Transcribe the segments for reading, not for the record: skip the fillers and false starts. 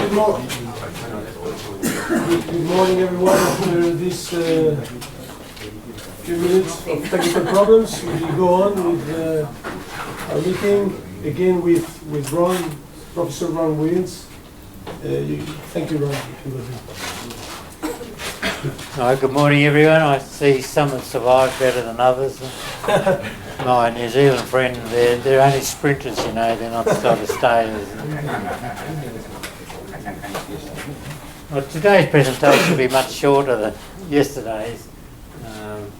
Good morning, everyone. After this few minutes of technical problems, we go on with our meeting again with Ron, Professor Ron Williams. Thank you, Ron. Good morning, everyone. I see some have survived better than others. My New Zealand friend, they're only sprinters, you know, they're not sort of stayers. Well, today's presentation will be much shorter than yesterday's.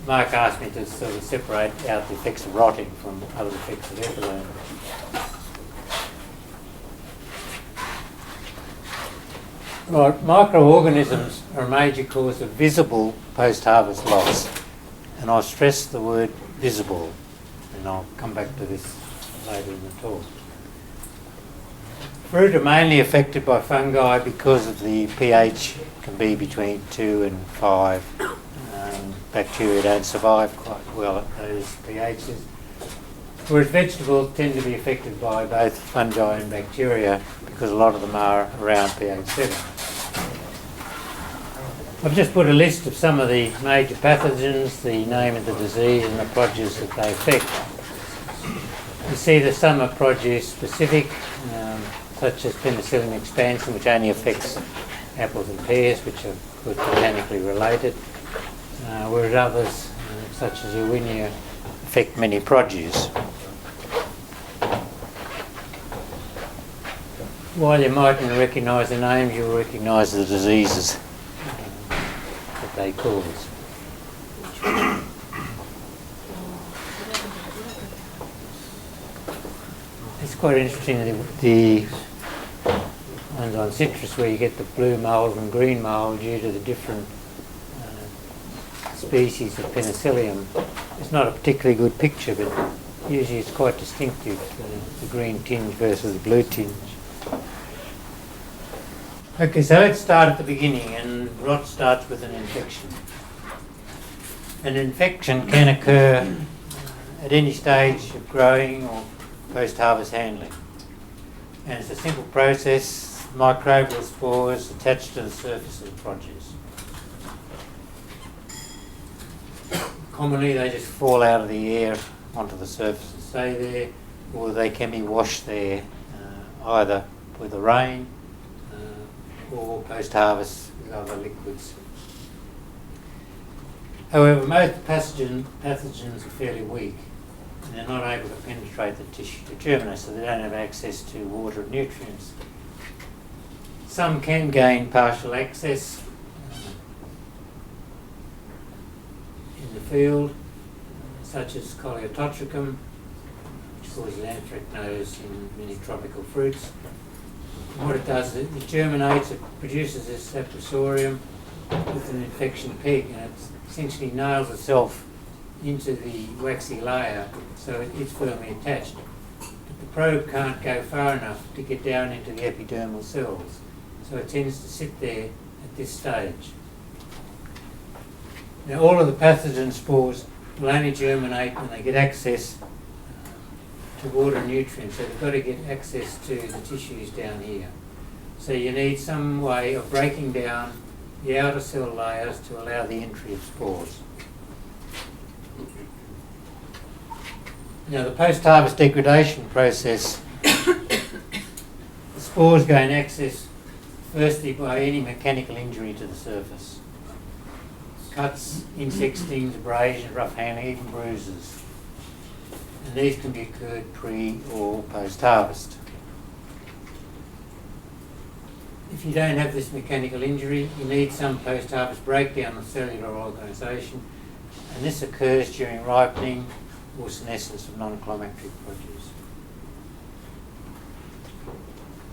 Mark asked me to sort of separate out the effects of rotting from other effects of ethylene. Right, microorganisms are a major cause of visible post-harvest loss, and I'll stress the word visible, and I'll come back to this later in the talk. Fruit are mainly affected by fungi because of the pH can be between 2 and 5. Bacteria don't survive quite well at those pHs, whereas vegetables tend to be affected by both fungi and bacteria because a lot of them are around pH 7. I've just put a list of some of the major pathogens, the name of the disease and the produce that they affect. You see that some are produce specific, such as penicillin expansum, which only affects apples and pears, which are good botanically related, whereas others, such as Erwinia, affect many produce. While you mightn't recognise the names, you'll recognise the diseases that they cause. It's quite interesting, the ones on citrus where you get the blue mould and green mould due to the different species of penicillium. It's not a particularly good picture, but usually it's quite distinctive, the green tinge versus the blue tinge. Okay, so let's start at the beginning, and rot starts with an infection. An infection can occur at any stage of growing or post-harvest handling. And it's a simple process, microbial spores attached to the surface of the produce. Commonly they just fall out of the air onto the surface and stay there, or they can be washed there either with the rain or post-harvest with other liquids. However, most pathogens are fairly weak and they're not able to penetrate the tissue to germinate, so they don't have access to water and nutrients. Some can gain partial access in the field, such as Coleototricum, which causes anthracnose in many tropical fruits. And what it does is it germinates, it produces this sapropsorium with an infection peg, and it essentially nails itself into the waxy layer, so it's firmly attached. But the probe can't go far enough to get down into the epidermal cells, so it tends to sit there at this stage. Now, all of the pathogen spores will only germinate when they get access to water and nutrients, so they've got to get access to the tissues down here. So you need some way of breaking down the outer cell layers to allow the entry of spores. Now, the post-harvest degradation process, the spores gain access firstly by any mechanical injury to the surface. Cuts, insect stings, abrasions, rough handling, even bruises. And these can be occurred pre or post-harvest. If you don't have this mechanical injury, you need some post-harvest breakdown of cellular organisation, and this occurs during ripening or senescence of non-climacteric produce.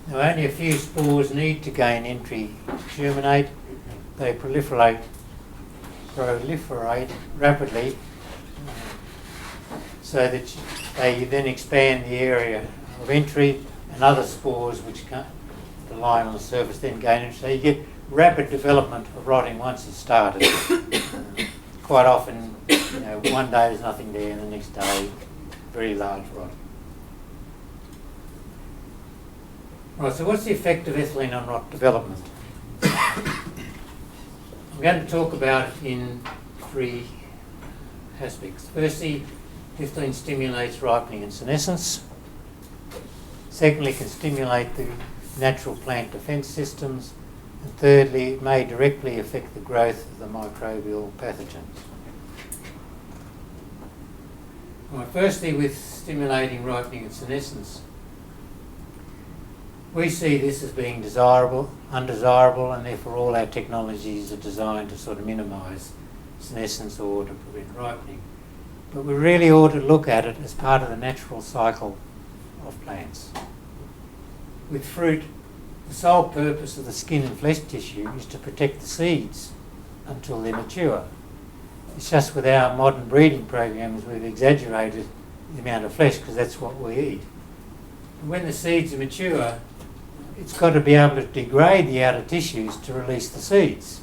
Now, only a few spores need to gain entry to germinate. They proliferate rapidly so that they then expand the area of entry, and other spores which can't line on the surface then gain entry. So you get rapid development of rotting once it's started. Quite often, one day there's nothing there, and the next day, very large rot. Right, so what's the effect of ethylene on rot development? I'm going to talk about it in three aspects. Firstly, ethylene stimulates ripening and senescence. Secondly, it can stimulate the natural plant defence systems. And thirdly, it may directly affect the growth of the microbial pathogens. Right, firstly, with stimulating ripening and senescence, we see this as being desirable, undesirable, and therefore all our technologies are designed to sort of minimise senescence or to prevent ripening. But we really ought to look at it as part of the natural cycle of plants. With fruit, the sole purpose of the skin and flesh tissue is to protect the seeds until they're mature. It's just with our modern breeding programs we've exaggerated the amount of flesh because that's what we eat. And when the seeds are mature, it's got to be able to degrade the outer tissues to release the seeds.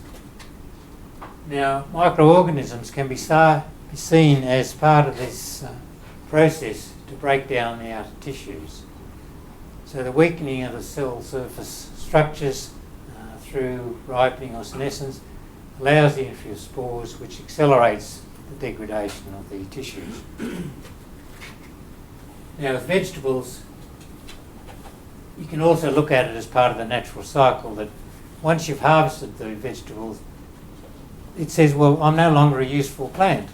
Now, microorganisms can be seen as part of this process to break down the outer tissues. So the weakening of the cell surface structures through ripening or senescence allows the entry of spores, which accelerates the degradation of the tissues. Now with vegetables, you can also look at it as part of the natural cycle that once you've harvested the vegetables, it says, well, I'm no longer a useful plant.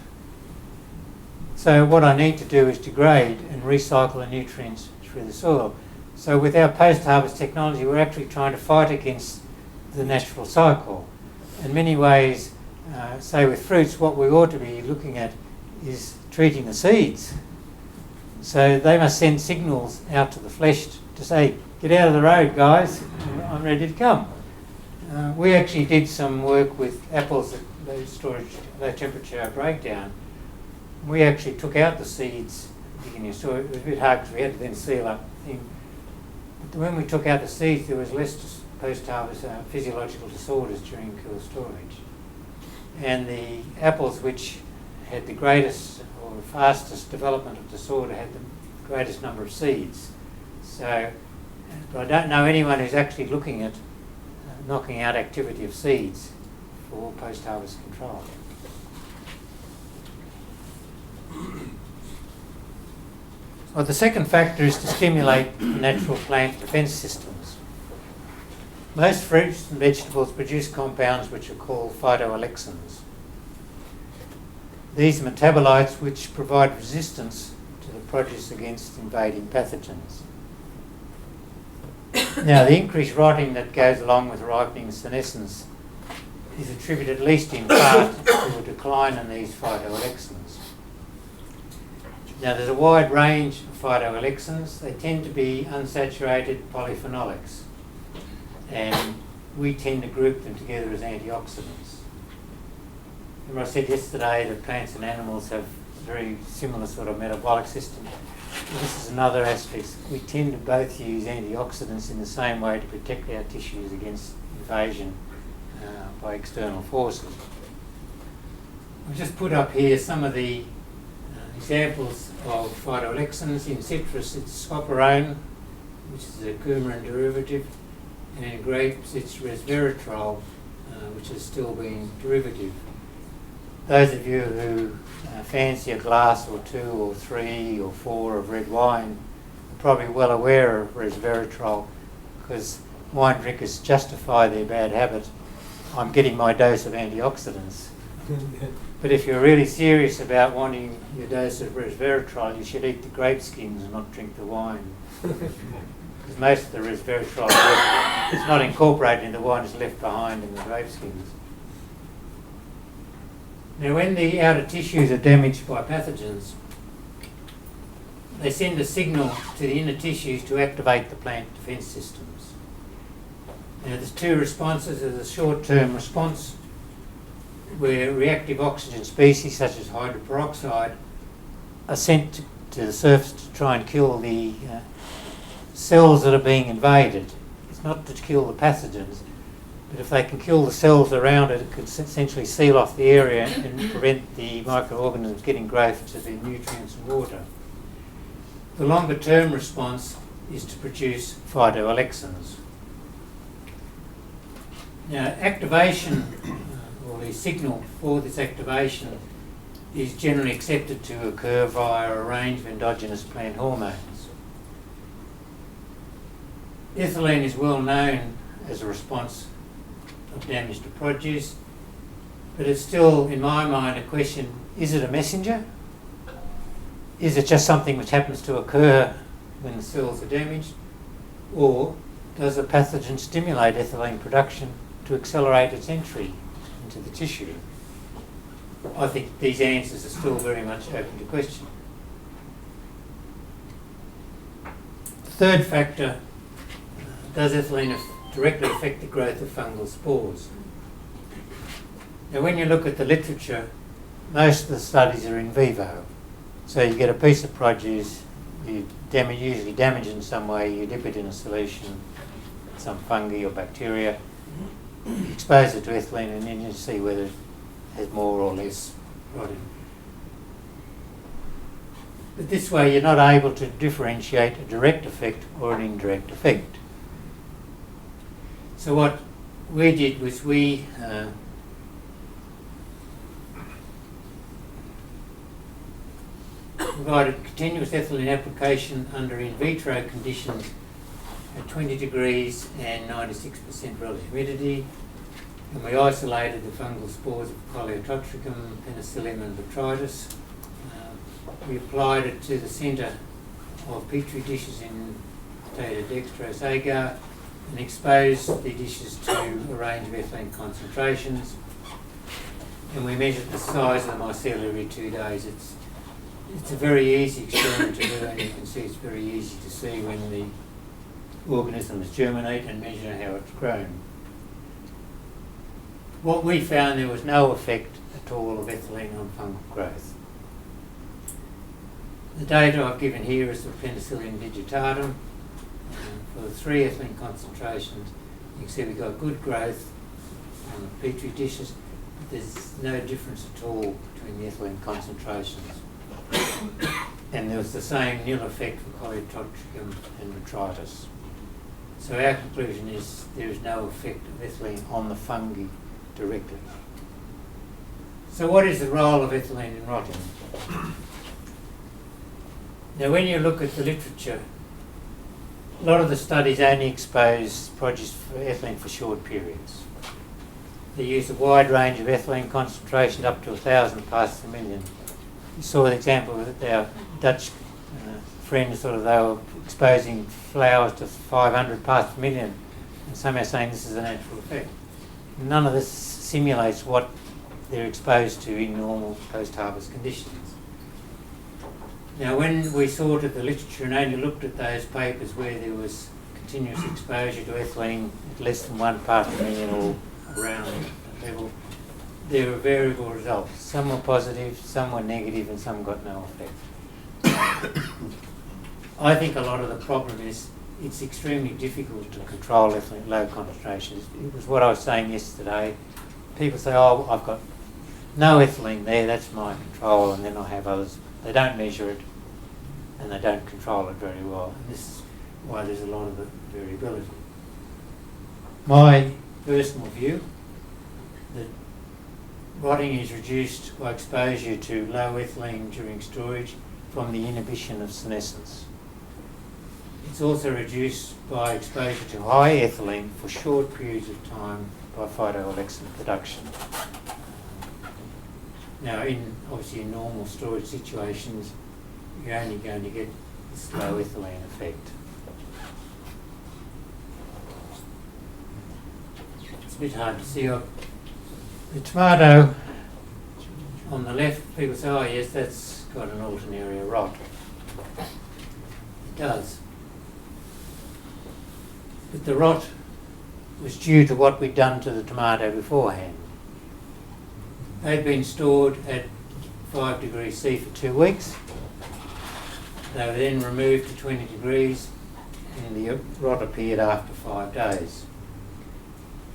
So what I need to do is degrade and recycle the nutrients through the soil. So with our post-harvest technology, we're actually trying to fight against the natural cycle. In many ways, say with fruits, what we ought to be looking at is treating the seeds. So they must send signals out to the flesh to say, get out of the road, guys, I'm ready to come. We actually did some work with apples at low temperature breakdown. We actually took out the seeds at the beginning, so it was a bit hard because we had to then seal up the thing. But when we took out the seeds, there was less post-harvest physiological disorders during cool storage. And the apples which had the greatest or fastest development of disorder had the greatest number of seeds. So, but I don't know anyone who's actually looking at knocking out activity of seeds for post-harvest control. Well, the second factor is to stimulate natural plant defence systems. Most fruits and vegetables produce compounds which are called phytoalexins. These are metabolites which provide resistance to the produce against invading pathogens. Now, the increased rotting that goes along with ripening and senescence is attributed, at least in part, to a decline in these phytoalexins. Now, there's a wide range of phytoalexins. They tend to be unsaturated polyphenolics, and we tend to group them together as antioxidants. Remember I said yesterday that plants and animals have a very similar sort of metabolic system. Well, this is another aspect. We tend to both use antioxidants in the same way to protect our tissues against invasion by external forces. I've just put up here some of the examples of phytoalexins. In citrus, it's scoporone, which is a coumarin derivative, and in grapes, it's resveratrol, which is still being derivative. Those of you who fancy a glass or two or three or four of red wine are probably well aware of resveratrol, because wine drinkers justify their bad habit. I'm getting my dose of antioxidants. But if you're really serious about wanting your dose of resveratrol, you should eat the grape skins and not drink the wine. Because most of the resveratrol is not incorporated in the wine, it's left behind in the grape skins. Now, when the outer tissues are damaged by pathogens, they send a signal to the inner tissues to activate the plant defence systems. Now, there's two responses. There's a short-term response where reactive oxygen species such as hydroperoxide are sent to the surface to try and kill the cells that are being invaded. It's not to kill the pathogens, but if they can kill the cells around it, it could essentially seal off the area and prevent the microorganisms getting growth to the nutrients and water. The longer term response is to produce phytoalexins. Now, activation, or the signal for this activation, is generally accepted to occur via a range of endogenous plant hormones. Ethylene is well known as a response of damage to produce, but it's still, in my mind, a question: is it a messenger? Is it just something which happens to occur when the cells are damaged? Or does a pathogen stimulate ethylene production to accelerate its entry into the tissue? I think these answers are still very much open to question. Third factor, does ethylene directly affect the growth of fungal spores? Now, when you look at the literature, most of the studies are in vivo. So you get a piece of produce, you usually damage it in some way, you dip it in a solution, some fungi or bacteria, you expose it to ethylene, and then you see whether it has more or less protein. But this way you're not able to differentiate a direct effect or an indirect effect. So what we did was we provided continuous ethylene application under in vitro conditions at 20 degrees and 96% relative humidity, and we isolated the fungal spores of Coleototricum, Penicillium and Botrytis. We applied it to the centre of petri dishes in potato dextrose agar and exposed the dishes to a range of ethylene concentrations, and we measured the size of the mycelia every 2 days. It's a very easy experiment to do, and you can see it's very easy to see when the organisms germinate and measure how it's grown. What we found, there was no effect at all of ethylene on fungal growth. The data I've given here is for Penicillium digitatum. For the 3 ethylene concentrations, you can see we got good growth on the petri dishes, but there's no difference at all between the ethylene concentrations. And there was the same nil effect for Coleototricum and Botrytis. So our conclusion is there is no effect of ethylene on the fungi directly. So what is the role of ethylene in rotting? Now, when you look at the literature, a lot of the studies only expose produce for ethylene for short periods. They use a wide range of ethylene concentrations up to 1,000 parts per million. You saw the example with our Dutch friends, they were exposing flowers to 500 parts per million, and somehow saying this is a natural effect. None of this simulates what they're exposed to in normal post-harvest conditions. Now, when we sorted the literature and only looked at those papers where there was continuous exposure to ethylene at less than 1 part per million or around that level, there were variable results. Some were positive, some were negative, and some got no effect. I think a lot of the problem is it's extremely difficult to control ethylene at low concentrations. It was what I was saying yesterday. People say, oh, I've got no ethylene there, that's my control, and then I have others. They don't measure it, and they don't control it very well. And this is why there's a lot of variability. My personal view, that rotting is reduced by exposure to low ethylene during storage from the inhibition of senescence. It's also reduced by exposure to high ethylene for short periods of time by phytoalexin production. Now, obviously in normal storage situations, you're only going to get this low ethylene effect. It's a bit hard to see. The tomato on the left, people say, oh yes, that's got an alternaria rot. It does. But the rot was due to what we'd done to the tomato beforehand. They'd been stored at 5 degrees C for 2 weeks. They were then removed to 20 degrees, and the rot appeared after 5 days.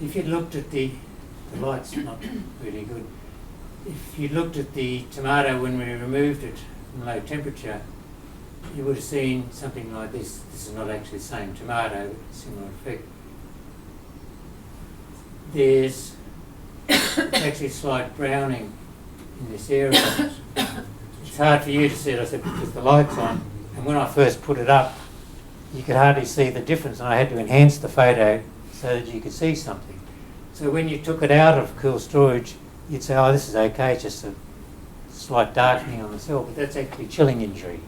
If you'd looked at the light's not really good. If you looked at the tomato when we removed it from low temperature, you would have seen something like this. This is not actually the same tomato, but a similar effect. There's actually slight browning in this area. It's hard for you to see it, I said, because the light's on. And when I first put it up, you could hardly see the difference, and I had to enhance the photo so that you could see something. So when you took it out of cool storage, you'd say, oh, this is okay, it's just a slight darkening on the cell, but that's actually chilling injury.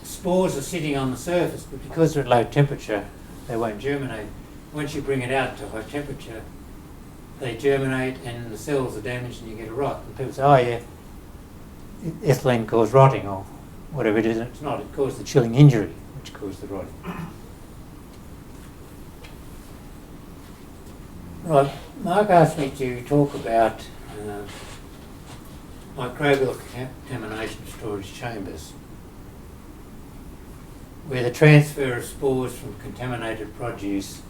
Spores are sitting on the surface, but because they're at low temperature, they won't germinate. Once you bring it out to high temperature, they germinate and the cells are damaged and you get a rot. And people say, oh yeah, ethylene caused rotting or whatever it is. It's not, it caused the chilling injury which caused the rotting. Right, Mark asked me to talk about microbial contamination storage chambers, where the transfer of spores from contaminated produce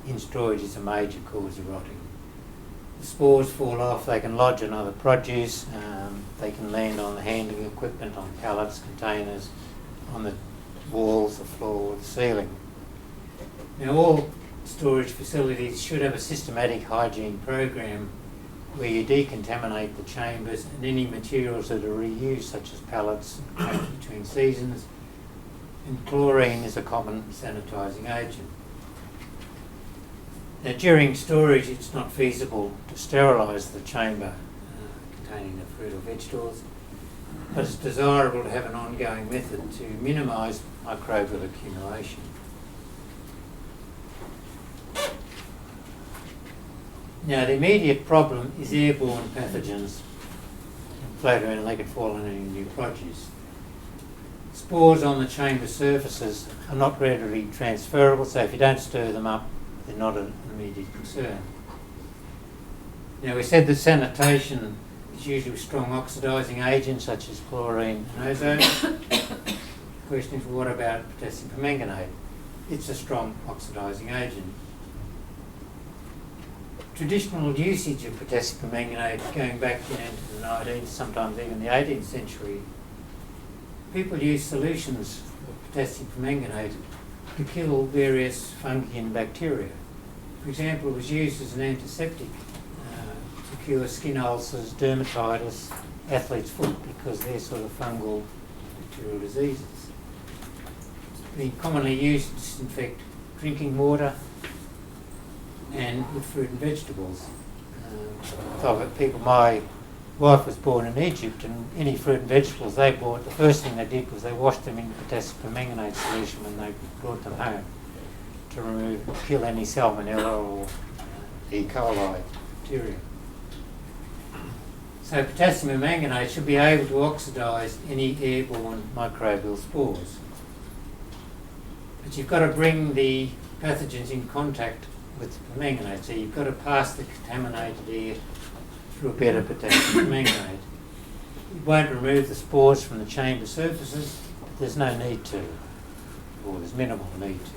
in storage is a major cause of rotting. The spores fall off, they can lodge on other produce, they can land on the handling equipment, on pallets, containers, on the walls, the floor, the ceiling. Now all storage facilities should have a systematic hygiene program where you decontaminate the chambers and any materials that are reused, such as pallets between seasons, and chlorine is a common sanitising agent. Now during storage it's not feasible to sterilise the chamber containing the fruit or vegetables, but it's desirable to have an ongoing method to minimise microbial accumulation. Now the immediate problem is airborne pathogens float around and they can fall on any new produce. Spores on the chamber surfaces are not readily transferable, so if you don't stir them up, they're not an immediate concern. Now we said that sanitation is usually with strong oxidising agents such as chlorine and ozone. The question is, well, what about potassium permanganate? It's a strong oxidising agent. Traditional usage of potassium permanganate going back into the 19th, sometimes even the 18th century, people used solutions of potassium permanganate to kill various fungi and bacteria. For example, it was used as an antiseptic to cure skin ulcers, dermatitis, athlete's foot, because they're sort of fungal bacterial diseases. It's been commonly used to disinfect drinking water and with fruit and vegetables. My wife was born in Egypt, and any fruit and vegetables they bought, the first thing they did was they washed them in potassium permanganate solution when they brought them home to kill any salmonella or E. coli bacteria. So potassium permanganate should be able to oxidise any airborne microbial spores. But you've got to bring the pathogens in contact with the permanganate, so you've got to pass the contaminated air through a bed of potassium permanganate. It won't remove the spores from the chamber surfaces, but there's no need to, or there's minimal need to.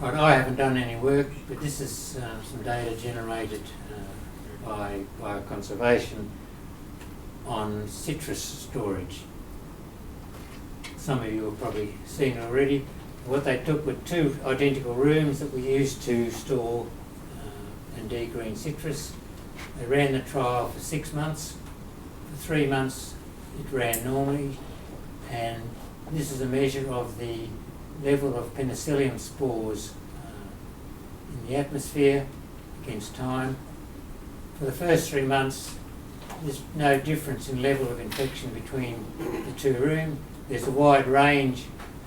Right, I haven't done any work, but this is some data generated by bioconservation on citrus storage. Some of you have probably seen it already. What they took were two identical rooms that were used to store and degreen citrus. They ran the trial for 6 months. For 3 months it ran normally, and this is a measure of the level of penicillium spores in the atmosphere against time. For the first 3 months there's no difference in level of infection between the two rooms. There's a wide range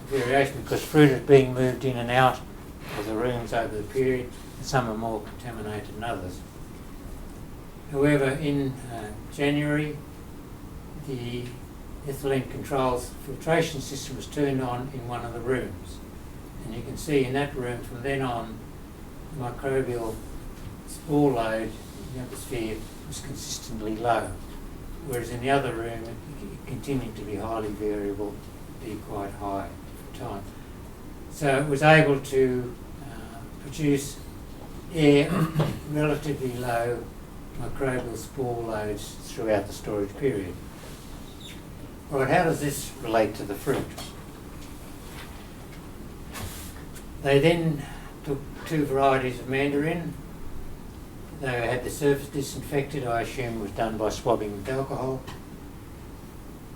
variation because fruit is being moved in and out of the rooms over the period, and some are more contaminated than others. However, in January, the ethylene controls filtration system was turned on in one of the rooms, and you can see in that room from then on the microbial spore load in the atmosphere was consistently low, whereas in the other room it continued to be highly variable, be quite high for time. So it was able to produce air of relatively low microbial spore loads throughout the storage period. Right, how does this relate to the fruit? They then took 2 varieties of mandarin. They had the surface disinfected, I assume was done by swabbing with alcohol.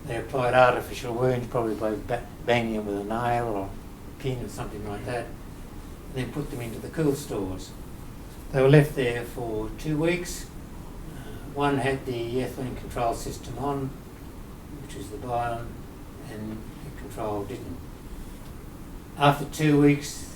They applied artificial wounds, probably by banging them with a nail or a pin or something like that, and then put them into the cool stores. They were left there for 2 weeks. One had the ethylene control system on, which was the biome, and the control didn't. After 2 weeks,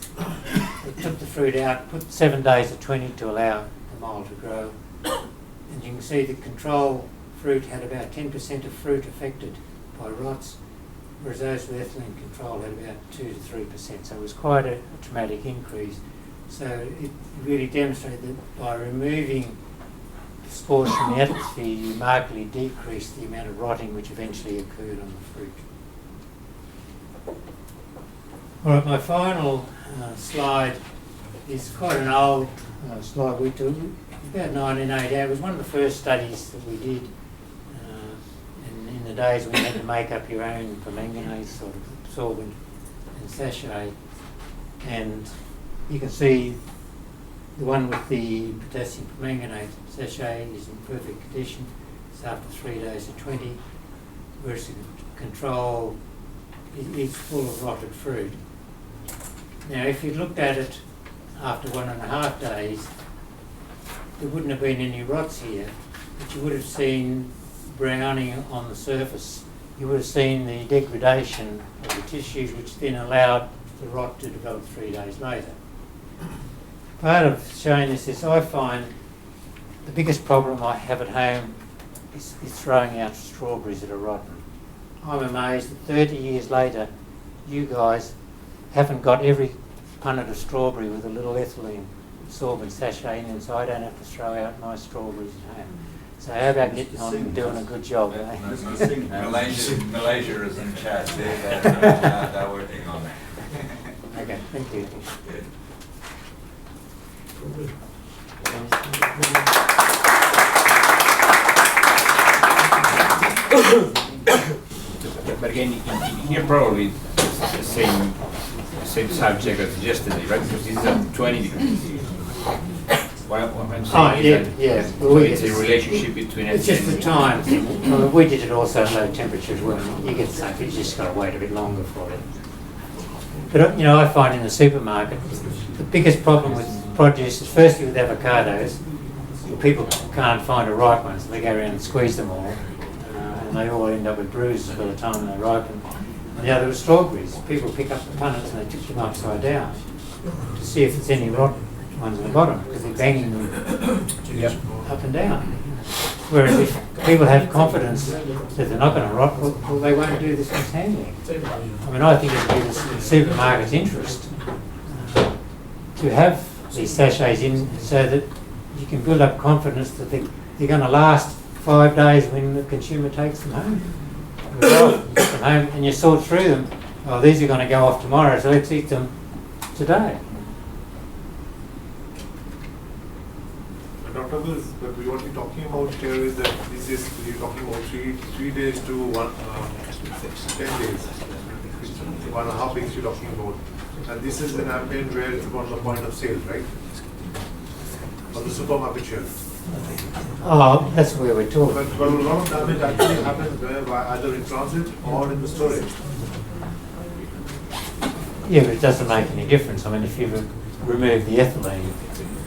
they took the fruit out, put 7 days of 20 to allow the mould to grow, and you can see the control fruit had about 10% of fruit affected by rots, whereas those with ethylene control had about 2 to 3%. So it was quite a dramatic increase. So it really demonstrated that by removing the spores from the atmosphere, you markedly decrease the amount of rotting which eventually occurred on the fruit. All right, my final slide is quite an old slide we took, about 1988. It was one of the first studies that we did in the days when you had to make up your own permanganate sort of absorbent and sachet. And you can see the one with the potassium permanganate sachet is in perfect condition. It's after 3 days of 20, whereas the control is full of rotted fruit. Now, if you looked at it after 1.5 days, there wouldn't have been any rots here, but you would have seen browning on the surface. You would have seen the degradation of the tissues, which then allowed the rot to develop 3 days later. Part of showing this is I find the biggest problem I have at home is throwing out strawberries that are rotten. I'm amazed that 30 years later, you guys haven't got every punnet of strawberry with a little ethylene absorbent sachet in it, so I don't have to throw out my strawberries at home. So how about getting on and doing a good job, eh? Malaysia is in charge there. They're working on that. Okay, thank you. But again, here probably it's the same subject as yesterday, right? Because this is at 20 degrees. What I'm saying is that Well, it's a relationship between it's just the time thing. Well, we did it also at low temperature as well. You get the same, you just got to wait a bit longer for it. But I find in the supermarket the biggest problem with produce is firstly with avocados, people can't find a ripe one, so they go around and squeeze them all, and they all end up with bruises by the time they ripen. And the other is strawberries. People pick up the punnets and they tip them upside down to see if there's any rotten ones at the bottom, because they're banging them up and down. Whereas if people have confidence that they're not going to rot, well, they won't do this mishandling. I mean, I think it would be the supermarket's interest to have these sachets in so that you can build up confidence that they're going to last 5 days when the consumer takes them home. And you sort through them. Oh, these are going to go off tomorrow, so let's eat them today. Dr. Bills, but what we're talking about here is that this is, you're talking about three days to 10 days. 1.5 weeks you're talking about. And this is an ambient where it's about the point of sale, right? On the supermarket shelf. Oh, that's where we're talking. But a lot of damage actually happens where either in transit or in the storage. Yeah, but it doesn't make any difference. I mean, if you remove the ethylene,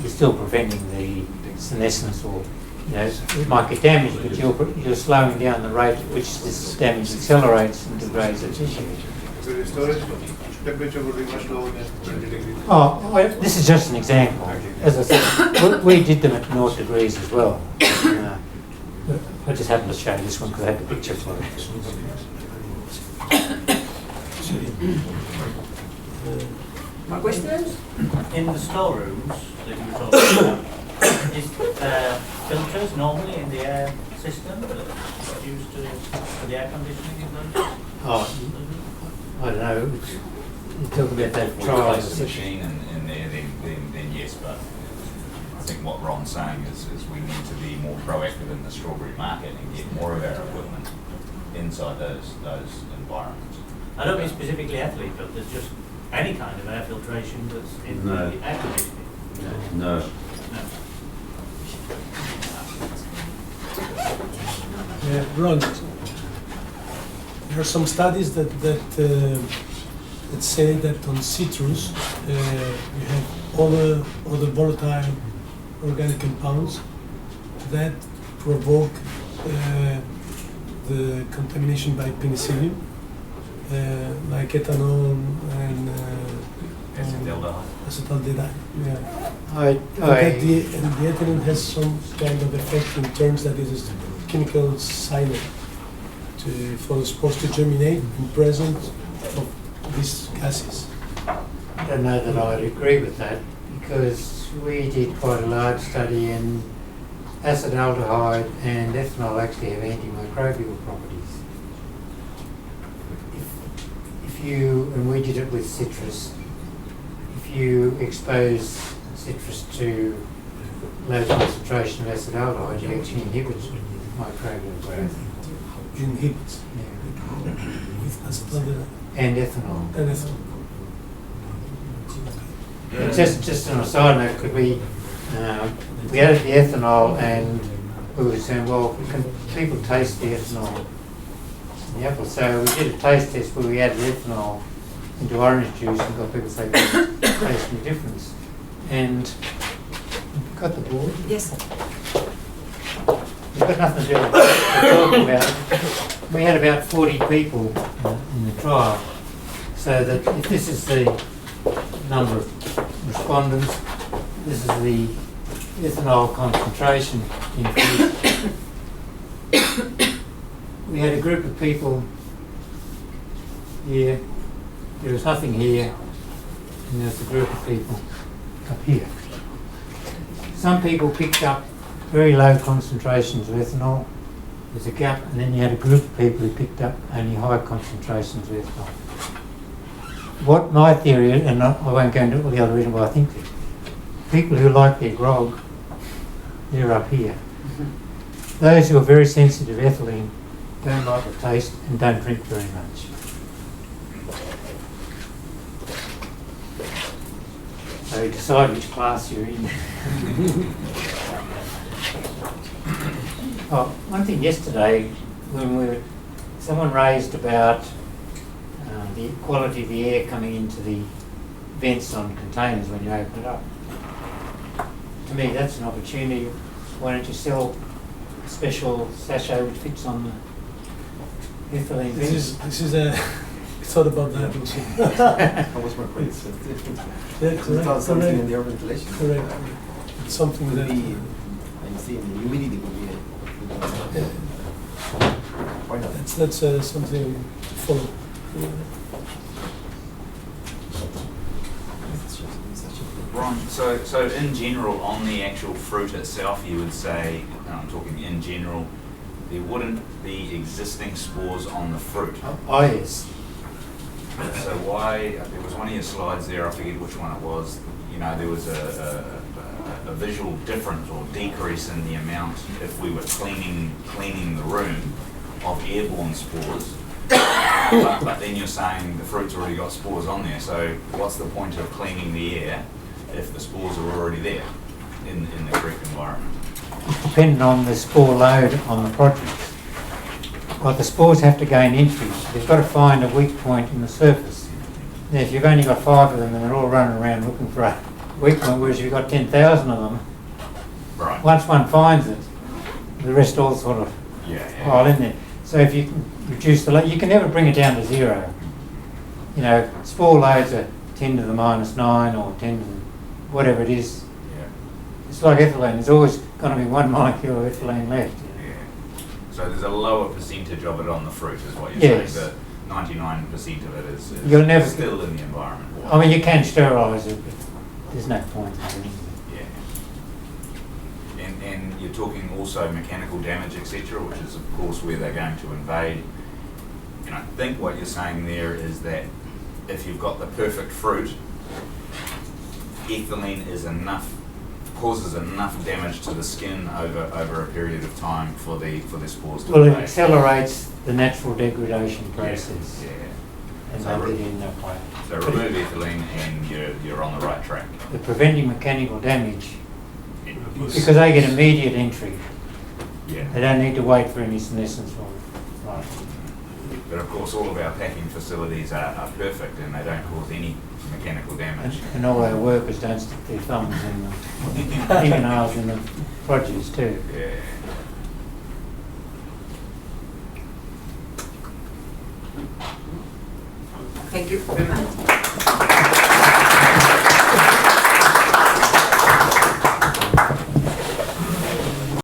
you're still preventing the senescence, or it might get damaged, but you're slowing down the rate at which this damage accelerates and degrades the tissue. So the storage temperature would be much lower than 20 degrees. Oh, this is just an example. As I said, we did them at 0 degrees as well. I just happened to show this one because I had the picture for it. My questions? In the storerooms that you were talking about, is filters normally in the air system that's used for the air conditioning in those? Oh, I don't know. You're talking about that If we trial. place a machine in there, then yes, but I think what Ron's saying is we need to be more proactive in the strawberry market and get more of our equipment inside those environments. I don't mean specifically ethylene filters, just any kind of air filtration that's in No. the air conditioning. No. No. Ron, there are some studies that say that on citrus you have other volatile organic compounds that provoke the contamination by penicillin, like ethanol and acetaldehyde. Yeah. And that the ethylene has some kind of effect in terms that it is chemical silent for the spores to germinate in presence of these gases. I don't know that I'd agree with that, because we did quite a large study and acetaldehyde and ethanol actually have antimicrobial properties. And we did it with citrus, if you expose citrus to low concentration of acetaldehyde, you actually inhibit microbial growth. Inhibits with acetaldehyde And ethanol. and ethanol. Just on a side note, could we added the ethanol and we were saying, well, can people taste the ethanol in the apple? So we did a taste test where we added ethanol into orange juice and got people to say they couldn't taste the difference. And got the board? Yes. We've got nothing to do with talking about it. We had about 40 people in the trial, so that if this is the number of respondents, this is the ethanol concentration in food. We had a group of people here, there was nothing here, and there's a group of people up here. Some people picked up very low concentrations of ethanol, there's a gap, and then you had a group of people who picked up only high concentrations of ethanol. What my theory is, and I won't go into all the other reasons why I think this, people who like their grog, they're up here. Those who are very sensitive to ethylene don't like the taste and don't drink very much. So you decide which class you're in. Oh, one thing yesterday, when someone raised about the quality of the air coming into the vents on containers when you open it up. To me, that's an opportunity. Why don't you sell a special sachet which fits on the ethylene vents? This is a thought about that also. How much more credits? Yeah, correct. Install something Correct. in the air ventilation. Correct. It's something Could that. be, I see, the humidity would be Yeah, why not? that's something to follow. Yeah. Ron, so in general, on the actual fruit itself, you would say, and I'm talking in general, there wouldn't be existing spores on the fruit. Oh yes. So why, there was one of your slides there, I forget which one it was, you know, there was a visual difference or decrease in the amount if we were cleaning the room of airborne spores. But then you're saying the fruit's already got spores on there, so what's the point of cleaning the air if the spores are already there in the correct environment? Depending on the spore load on the project. Well, the spores have to gain entry. They've got to find a weak point in the surface. Now, if you've only got 5 of them and they're all running around looking for a weak point, whereas you've got 10,000 of them, Right. once one finds it, the rest all sort of pile in there. So if you can reduce the load, you can never bring it down to 0. You know, spore loads are 10 to the -9 or 10 to the whatever it is. Yeah. It's like ethylene. There's always going to be 1 molecule of ethylene left. Yeah. So there's a lower percentage of it on the fruit, is what you're Yes. saying. The 99% of it is You'll never- still in the environment. I mean, you can sterilise it, but there's no point in it. Yeah. And you're talking also mechanical damage, etc., which is of course where they're going to invade. And I think what you're saying there is that if you've got the perfect fruit, ethylene is enough causes enough damage to the skin over a period of time for the spores to Well, it play. accelerates the natural degradation process, Yeah. and So they did it in that way. So remove ethylene and you're on the right track. They're preventing mechanical damage because they get immediate entry. Yeah. They don't need to wait for any senescence or right. But of course, all of our packing facilities are perfect and they don't cause any mechanical damage. And all our workers don't stick their thumbs in the fingernails in the produce too. Yeah. Thank you very much.